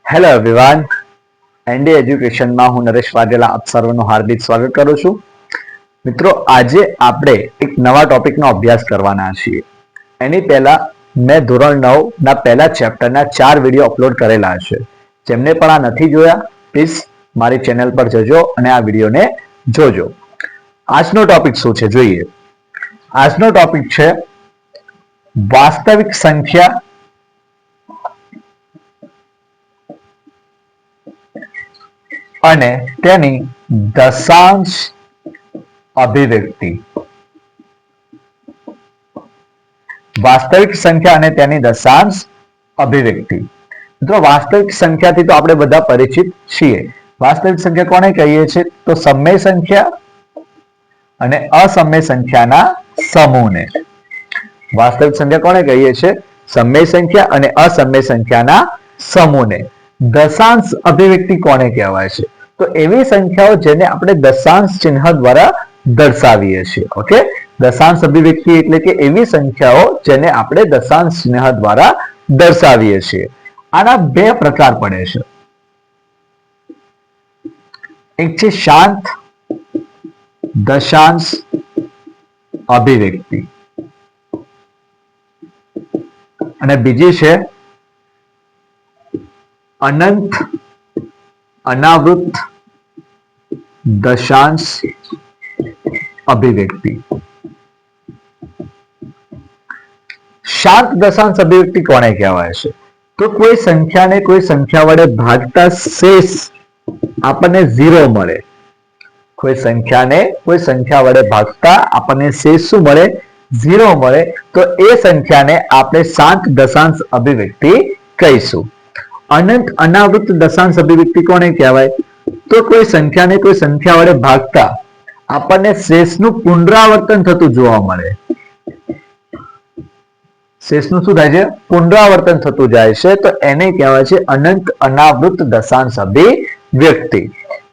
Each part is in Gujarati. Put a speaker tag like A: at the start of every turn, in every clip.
A: હેલો એવરીવન, એનડી એજ્યુકેશનમાં હું નરેશ વાઘેલા આપ સર્વનું હાર્દિક સ્વાગત કરું છું. મિત્રો, આજે આપણે એક નવા ટોપિકનો અભ્યાસ કરવાના છીએ. એની પહેલા મેં ધોરણ 9 ના પહેલા ચેપ્ટરના 4 વિડીયો અપલોડ કરેલા છે. જેમને પણ આ નથી જોયા, પ્લીઝ મારી ચેનલ પર જજો અને આ વિડીયોને જોજો. આજનો ટોપિક શું છે જોઈએ. આજનો ટોપિક છે વાસ્તવિક સંખ્યા અને તેની દશાંશ અભિવ્યક્તિ. વાસ્તવિક સંખ્યા અને તેની દશાંશ અભિવ્યક્તિ. મિત્રો, વાસ્તવિક સંખ્યાથી તો આપણે બધા પરિચિત છીએ. વાસ્તવિક સંખ્યા કોને કહીએ છીએ? તો સમય સંખ્યા અને અસમય સંખ્યાના સમૂહને. વાસ્તવિક સંખ્યા કોને કહીએ છીએ? સમય સંખ્યા અને અસમય સંખ્યાના સમૂહને. દશાંશ અભિવ્યક્તિ કોને કહેવાય છે? તો એવી સંખ્યાઓ જેને આપણે દશાંશ ચિહ્ન દ્વારા દર્શાવીએ છીએ. ઓકે, દશાંશ અભિવ્યક્તિ એટલે કે એવી સંખ્યાઓ જેને આપણે દશાંશ ચિહ્ન દ્વારા દર્શાવીએ છીએ. આના બે પ્રકાર પડે છે. એક છે શાંત દશાંશ અભિવ્યક્તિ અને બીજી છે અનંત અનાવૃત દશાંશ અભિવ્યક્તિ. શાંત દશાંશ અભિવ્યક્તિ કોને કહેવાય છે? તો કોઈ સંખ્યાને કોઈ સંખ્યા વડે ભાગતા શેષ આપણને 0 મળે. કોઈ સંખ્યાને કોઈ સંખ્યા વડે ભાગતા આપણને શેષ શું મળે? 0 મળે. તો એ સંખ્યાને આપણે શાંત દશાંશ અભિવ્યક્તિ કહીશું. અનંત અનાવૃત દશાંશ અભિવ્યક્તિ કોને કહેવાય? તો કોઈ સંખ્યાને કોઈ સંખ્યા વડે ભાગતા આપણને શેષનું પુનરાવર્તન થતું જોવા મળે. શેષનું શું થાય છે? પુનરાવર્તન થતું જાય છે. તો એને કહેવાય છે અનંત અનાવૃત દશાંશ અભિવ્યક્તિ.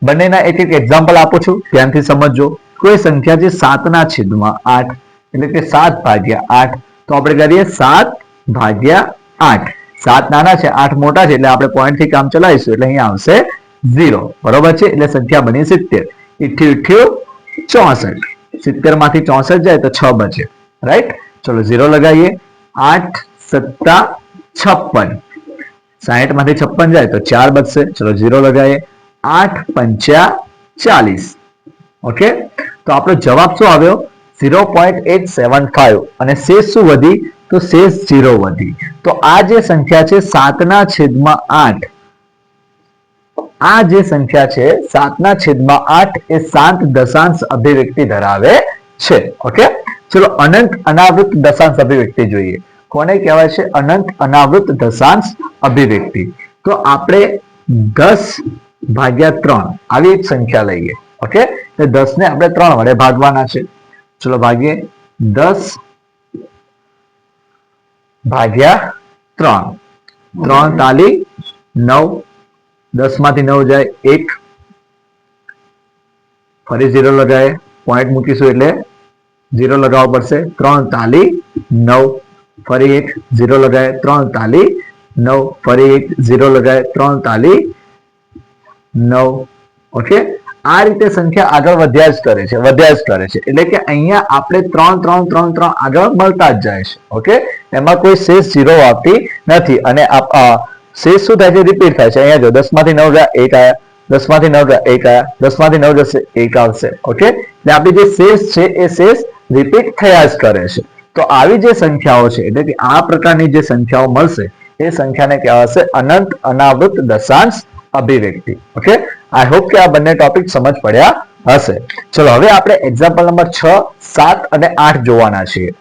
A: બંનેના એક એક એક્ઝામ્પલ આપું છું, ધ્યાનથી સમજજો. કોઈ સંખ્યા છે 7/8 એટલે કે 7/8. તો આપણે કરીએ 7/8. 7 નાના છે, 8 મોટા છે, એટલે આપણે પોઈન્ટ થી કામ ચલાવીશું. એટલે અહીંયા આવશે 0. બરોબર છે? એટલે સંખ્યા બની 70. 64. 70 માંથી 64 જાય તો 6 બચે. રાઈટ? ચલો 0 લગાવીએ. 8 સત્તા 56. 60 માંથી 56 જાય તો 4 બચશે. ચલો 0 લગાવીએ. 8 પંચા 40. ઓકે, તો આપણો જવાબ શું આવ્યો? 0.875. અને શેષ શું વધી? તો શેષ 0 વધી. તો આ જે સંખ્યા છે 7/8, આ જે સંખ્યા છે 7/8 એ શાંત દશાંશ અભિવ્યક્તિ ધરાવે છે. ઓકે, ચલો અનંત અનાવૃત દશાંશ અભિવ્યક્તિ જોઈએ. કોને કહેવાય છે અનંત અનાવૃત દશાંશ અભિવ્યક્તિ? તો આપણે 10/3 આવી એક સંખ્યા લઈએ. ઓકે, તો 10 ને આપણે 3 વડે ભાગવાના છે. ચલો ભાગીએ. 10/3. 3 તાલી 9. 10 માંથી 9 જાય 1. ફરી 0 લગાવે. પોઈન્ટ મૂકીશું એટલે 0 લગાવવો પડશે. 3 તાલી 9. ફરી 1 0 લગાવે. 3 તાલી 9. ફરી 1 0 લગાવે. 3 તાલી 9. ઓકે, આ રીતે સંખ્યા આગળ વધ્યા જ કરે છે. એટલે કે અહીંયા આપણે 3 3 3 3 આગળ મળતા જ જાય છે. ઓકે, એમાં કોઈ શેષ 0 આવતી નથી. અને શેષ શું થાય છે? રિપીટ થાય છે. અહીંયા જો 10 માંથી 9 ગયા 1 આયા. 10 માંથી 9 ગયા 1 આયા. 10 માંથી 9 જશે 1 આવશે. ઓકે, એટલે આપણી જે શેષ છે એ શેષ રિપીટ થયા જ કરે છે. તો આવી જે સંખ્યાઓ છે, એટલે કે આ પ્રકારની જે સંખ્યાઓ મળશે એ સંખ્યાને કહેવાશે અનંત અનાવૃત દશાંશ અભિવ્યક્તિ. ઓકે, આઈ હોપ કે આ બંને ટોપિક સમજ પડ્યા હશે. ચલો હવે આપણે એક્ઝામ્પલ નંબર 6, 7 અને 8 જોવાના છીએ.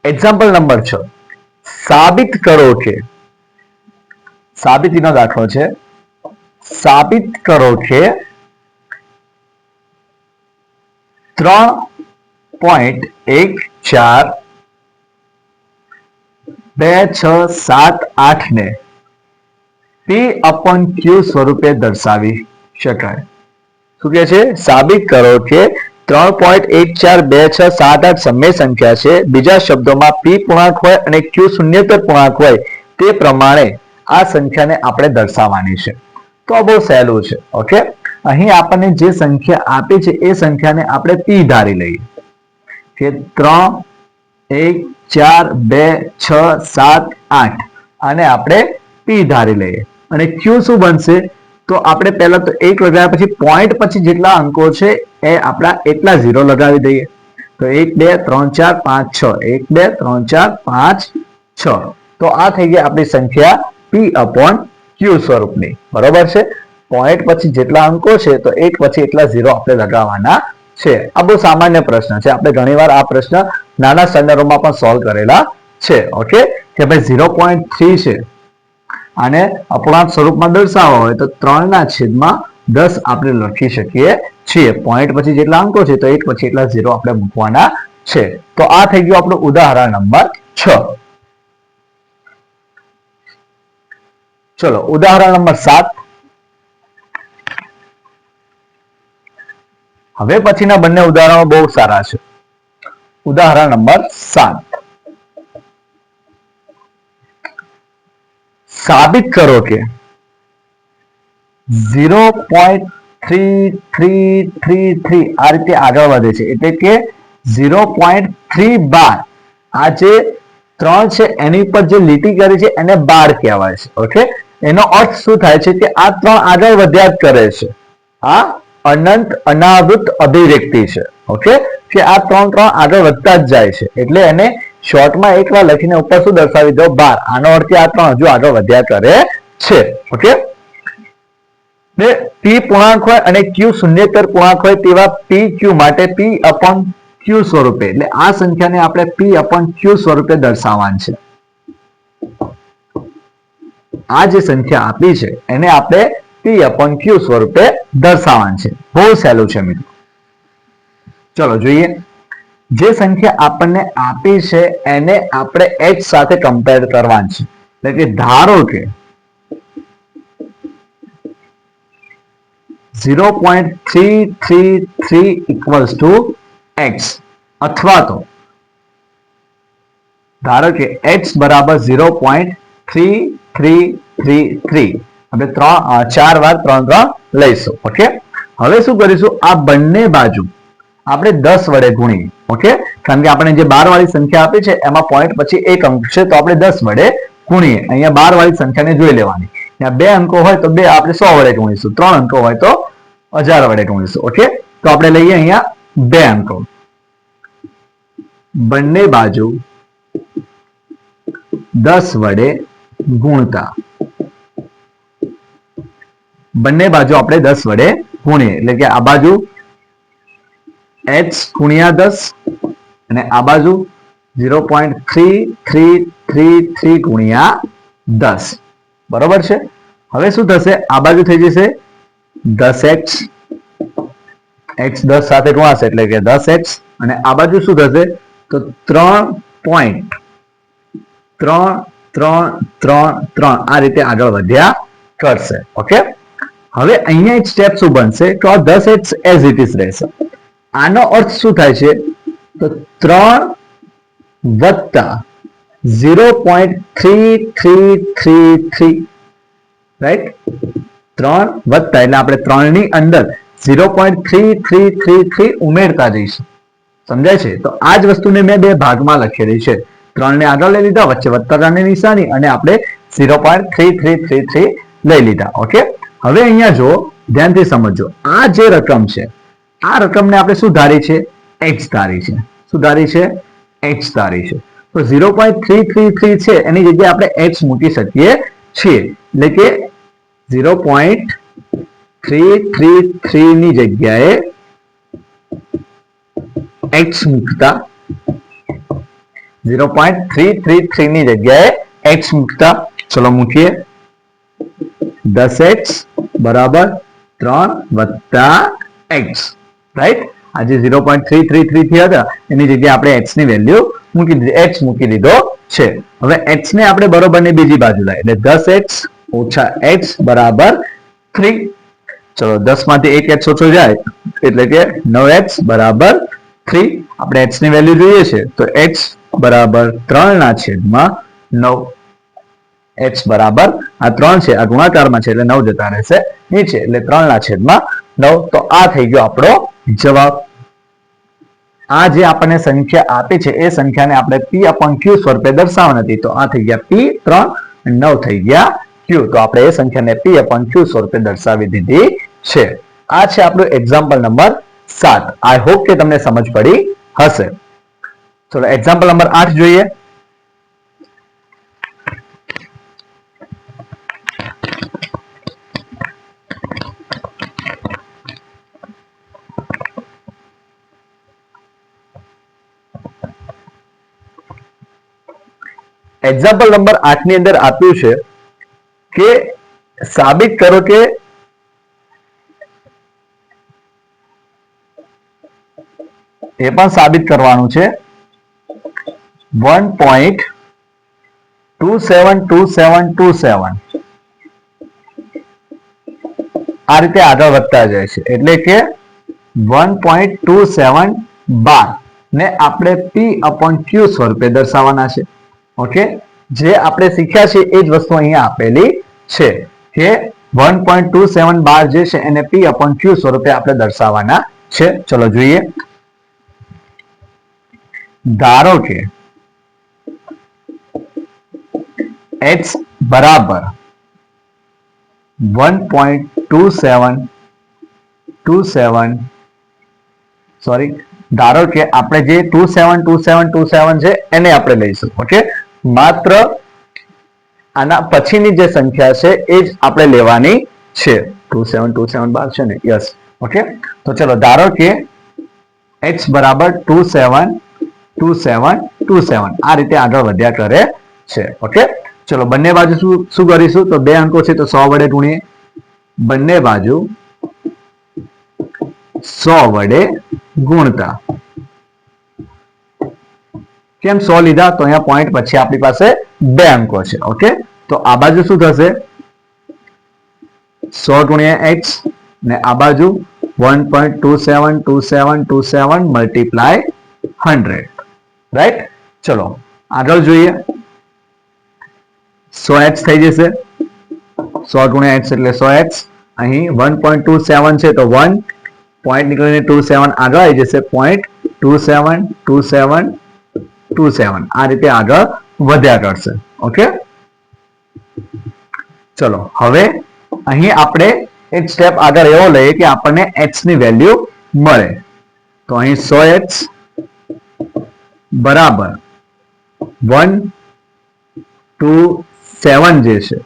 A: Example number 6. સાબિત કરો કે, સાબિતીનો દાખલો છે. સાબિત કરો કે 3.14 2, 6, 7, 8 ને P/Q સ્વરૂપે દર્શાવી શકાય. શું કે છે? સાબિત કરો કે 3.142678 સમય સંખ્યા છે. બીજા શબ્દોમાં P પૂર્ણાંક હોય અને Q શૂન્યેતર પૂર્ણાંક હોય તે પ્રમાણે આ સંખ્યાને આપણે દર્શાવવાની છે. તો આ બહુ સહેલું છે. ઓકે, અહીં આપણને જે સંખ્યા આપી છે એ સંખ્યાને આપણે P ધારી લઈએ કે 3, 1, 4, 2, 6, 7, 8 આને આપણે P ધારી લઈએ. અને Q શું બનશે? તો આપણે પહેલા તો 1 લગાવ્યા પછી પોઈન્ટ પછી જેટલા અંકો છે એ આપણા એટલા 0 લગાવી દઈએ. તો 1, 2, 3, 4, 5, 6. 1, 2, 3, 4, 5, 6. તો આ થઈ ગઈ આપણી સંખ્યા P/Q સ્વરૂપની. બરોબર છે? પોઈન્ટ પછી જેટલા અંકો છે તો 1 પછી એટલા 0 આપણે લગાવવાના છે. આ બહુ સામાન્ય પ્રશ્ન છે. આપણે ઘણીવાર આ પ્રશ્ન નાના સ્ટેન્ડર્ડમાં પણ સોલ્વ કરેલા છે. ઓકે, કે ભાઈ 0.3 છે આને અપૂર્ણાંક સ્વરૂપમાં દર્શાવવા હોય તો 3/10 આપણે લખી શકીએ છીએ. પોઈન્ટ પછી જેટલા અંકો છે તો 1 પછી એટલા 0 આપણે મૂકવાના છે. તો આ થઈ ગયું આપણું ઉદાહરણ નંબર 6. ચલો ઉદાહરણ નંબર 7. હવે પછીના બંને ઉદાહરણો બહુ સારા છે. ઉદાહરણ નંબર 7. સાબિત કરો કે 0.3333 આ રીતે આગળ વધે છે. એટલે કે 0.312 આ જે 3 છે એની પર જે લીટી કરી છે એને 12 કહેવાય છે. ઓકે, એનો અર્થ શું થાય છે કે આ 3 આગળ વધ્યા જ કરે છે. આ અનંત અનાવૃત અભિવ્યક્તિ છે. ઓકે, કે આ 3 આગળ વધતા જ જાય છે. એટલે એને શોર્ટમાં એકવાર લખીને ઉપર શું દર્શાવી દો? 12. આનો અર્થ આ 3 હજુ આગળ વધ્યા કરે છે. ઓકે, ને P પૂર્ણાંક હોય અને Q શૂન્યેતર પૂર્ણાંક હોય તેવા PQ માટે P/Q સ્વરૂપે, એટલે આ સંખ્યાને આપણે P/Q સ્વરૂપે દર્શાવવાની છે. આ જે સંખ્યા આપી છે એને આપણે P/Q સ્વરૂપે દર્શાવવાની છે. બહુ સહેલું છે મિત્રો. ચલો જોઈએ. જે સંખ્યા આપણને આપી છે એને આપણે h સાથે કમ્પેર કરવાની છે. એટલે કે ધારો કે 0.333 equals to x, અથવા તો ધારો કે x બરાબર 0.3333. આપણે 4 વાર 3 લઈશું. ઓકે, હવે શું કરીશું? આ બંને બાજુ આપણે 10 વડે ગુણીએ. ઓકે, કારણ કે આપણે જે 12 વાળી સંખ્યા આપી છે એમાં પોઈન્ટ પછી એક અંક છે તો આપણે 10 વડે ગુણીએ. અહીંયા 12 વાળી સંખ્યાને જોઈ લેવાની. ત્યાં 2 અંકો હોય તો 2 આપણે 100 વડે ગુણીશું. 3 અંકો હોય તો 1000 વડે ગુણીશું. ઓકે, તો આપણે લઈએ અહીંયા 2 અંકો. બંને બાજુ 10 વડે ગુણતા બંને બાજુ આપણે 10 વડે ગુણીએ. એટલે કે આ બાજુ h ગુણ્યા 10 અને આ બાજુ 0.3333 ગુણ્યા 10. બરોબર છે? હવે શું થશે? આ બાજુ થઈ જશે 10x, x 10 સાથે ગુણાશે એટલે કે 10x, અને આ બાજુ શું થશે? તો 3.333 આ રીતે આગળ વધ્યા કરશે. ઓકે, હવે અહીંયા એક સ્ટેપ શું બનશે? તો આ 10x એઝ ઇટ ઇઝ રહેશે. આનો અર્થ શું થાય છે? તો 3 વત્તા 0.3333, રાઈટ? 3 વત્તા એટલે આપણે 3 ની અંદર 0.3333 ઉમેરતા જઈશું. સમજાય છે? તો આ જ વસ્તુને મેં 2 ભાગમાં લખેલી છે. 3 ને આગળ લઈ લીધા, વચ્ચે વત્તાની નિશાની, અને આપણે 0.3333 લઈ લીધા. ઓકે, હવે અહીંયા જો ધ્યાનથી સમજો. આ જે રકમ છે આ રકમને આપણે શું ધારી છે? x ધારી છે. શું ધારી છે? x ધારી છે. તો 0.333 છે એની જગ્યાએ આપણે x મૂકી શકીએ છીએ. એટલે કે 0.333 ની જગ્યાએ x મૂકતા 0.333 ની જગ્યાએ x મૂકતા ચલો મૂકીએ 10x બરાબર 3 વત્તા x, રાઈટ? આ જે 0.333 થયા હતા એની જગ્યાએ આપણે x ની વેલ્યુ મૂકી દીધી, x મૂકી દીધો છે. હવે x ને આપણે બરોબરની બીજી બાજુ લાવીએ એટલે 10x ઓછા x બરાબર 3. ચલો 10 માંથી એક x ઓછો જાય એટલે કે 9x બરાબર 3. આપણે x ની વેલ્યુ જોઈએ છે તો x બરાબર 3 ના છેદમાં 9. x બરાબર આ 3 છે, આ ગુણાકારમાં છે એટલે 9 જતા રહેશે નીચે એટલે 3 ના છેદમાં 9. તો આ થઈ ગયો આપણો જવાબ. આ જે આપણને સંખ્યા આપી છે એ સંખ્યાને આપણે p/q સ્વરૂપે દર્શાવવાની હતી. તો આ થઈ ગયા p3 અને 9 થઈ ગયા q. તો આપણે એ સંખ્યાને p/q સ્વરૂપે દર્શાવી દીધી છે. આ છે આપણું એક્ઝામ્પલ નંબર 7. આઈ હોપ કે તમને સમજ પડી હશે. ચલો એક્ઝામ્પલ નંબર 8 જોઈએ. એક્ઝામ્પલ નંબર 8 ની અંદર આપ્યું છે કે સાબિત કરો કે એ પણ સાબિત કરવાનું છે 1.272727 આ રીતે આગળ વધતા જાય છે એટલે કે 1.2712 ને આપણે p/q સ્વરૂપે દર્શાવવાના છે. ઓકે, જે આપણે શીખ્યા છે એ જ વસ્તુ અહીંયા આપેલી છે કે 1.2712 જે છે એને p/q સ્વરૂપે આપણે દર્શાવવાના છે. ચલો જોઈએ. ધારો કે x બરાબર 1.2727 સોરી ધારો કે આપણે જે 272727 છે એને આપણે લઈશું. ઓકે, માત્ર આના પછીની જે સંખ્યા છે એ જ આપણે લેવાની છે. 272712 છે ને? યસ. ઓકે, તો ચલો ધારો કે x બરાબર 272727 આ રીતે આગળ વધ્યા કરે છે. ઓકે, ચલો બંને બાજુ શું કરીશું તો બે અંકો છે તો 100 વડે ગુણીએ. બંને બાજુ 100 વડે ગુણતા કેમ 100 લીધા તો અહીંયા પોઈન્ટ પછી આપણી પાસે બે અંકો છે. ઓકે, તો આ બાજુ શું થશે 100 ગુણ્યા x ને આ બાજુ 1.272727 મલ્ટીપ્લાય 100. રાઈટ. ચલો આગળ જોઈએ. 100x થઈ જશે. 100 ગુણ્યા x એટલે 100x. અહીં 1.27 છે તો 1 પોઈન્ટ નીકળીને 27 આગળ આવી જશે. 0.272727 આ રીતે આગળ વધ્યા કરશે. ઓકે, ચલો હવે અહીં આપણે એક સ્ટેપ આગળ એવો લઈએ કે આપણને x ની વેલ્યુ મળે. તો અહીં 100x બરાબર 127 જે છે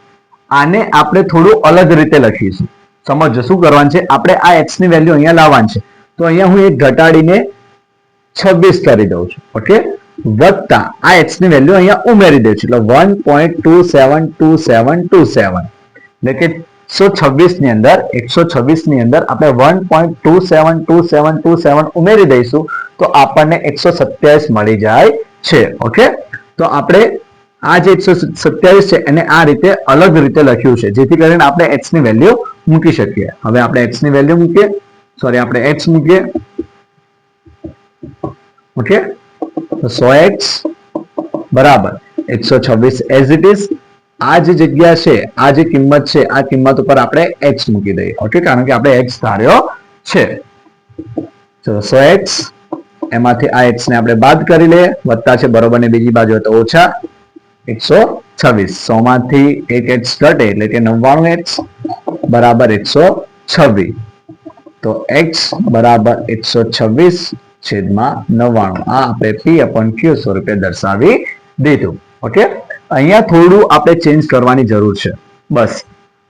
A: આને આપણે થોડું અલગ રીતે લખીશું. સમજો શું કરવાનું છે. આપણે આ x ની વેલ્યુ અહીંયા લાવવાની છે તો અહીંયા હું એક ઘટાડીને 26 કરી દઉં છું. ઓકે, વત્તા આ x ની વેલ્યુ અહીંયા ઉમેરી દઉં છું એટલે 1.272727 એટલે કે 126 ની અંદર 126 ની અંદર આપણે 1.272727 ઉમેરી દઈશું તો આપણને 127 મળી જાય છે. ઓકે, તો આપણે આ જે 127 છે એને આ રીતે અલગ રીતે લખ્યું છે જેથી કરીને આપણે x ની વેલ્યુ મૂકી શકીએ. હવે આપણે x ની વેલ્યુ મૂકીએ. સોરી આપણે x મૂકીએ. ઓકે, તો 100x બરાબર 126 એઝ ઇટ ઇઝ. આ જે જગ્યા છે આ જે કિંમત છે આ કિંમત ઉપર આપણે x મૂકી દઈએ. ઓકે, કારણ કે આપણે x ધાર્યો છે. ચલો 100x એમાંથી આ x ને આપણે બાદ કરી લઈએ. વત્તા છે બરોબર ને બીજી બાજુ તો ઓછા 126. 100 માંથી એક x ઘટે એટલે કે 99x બરાબર 126. તો x બરાબર 126 છેદમાં 99 આ આપણે p/q સ્વરૂપે દર્શાવી દીધું. ઓકે, અહીંયા થોડું આપણે ચેન્જ કરવાની જરૂર છે બસ,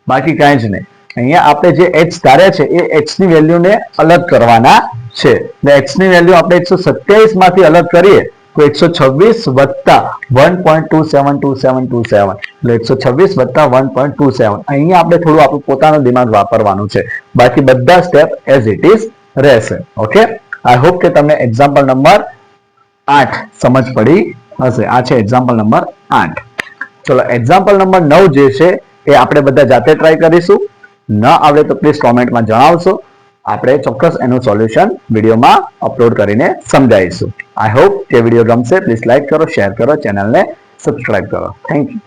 A: બાકી કાંઈ જ નહીં. અહીંયા આપણે જે x ધાર્યા છે એ x ની વેલ્યુને અલગ કરવાના છે. એટલે x ની વેલ્યુ આપણે 127 માંથી અલગ કરીએ તો 126 વત્તા 1.272727 એટલે 126 વત્તા 1.27. અહીંયા આપણે થોડું આપણું પોતાનું દિમાગ વાપરવાનું છે. બાકી બધા સ્ટેપ એઝ ઇટ ઇઝ રહેશે. ઓકે, આઈ હોપ કે તમને એક્ઝામ્પલ નંબર 8 સમજ પડી હશે. આ છે એક્ઝામ્પલ નંબર 8. ચલો એક્ઝામ્પલ નંબર 9 જે છે એ આપણે બધા જાતે ટ્રાય કરીશું. ન આવડે તો પ્લીઝ કોમેન્ટમાં જણાવશો. આપણે ચોક્કસ એનું સોલ્યુશન વિડીયોમાં અપલોડ કરીને સમજાવીશું. આઈ હોપ કે વિડીયો ગમશે. પ્લીઝ લાઈક કરો, શેર કરો, ચેનલને સબસ્ક્રાઇબ કરો. Thank you.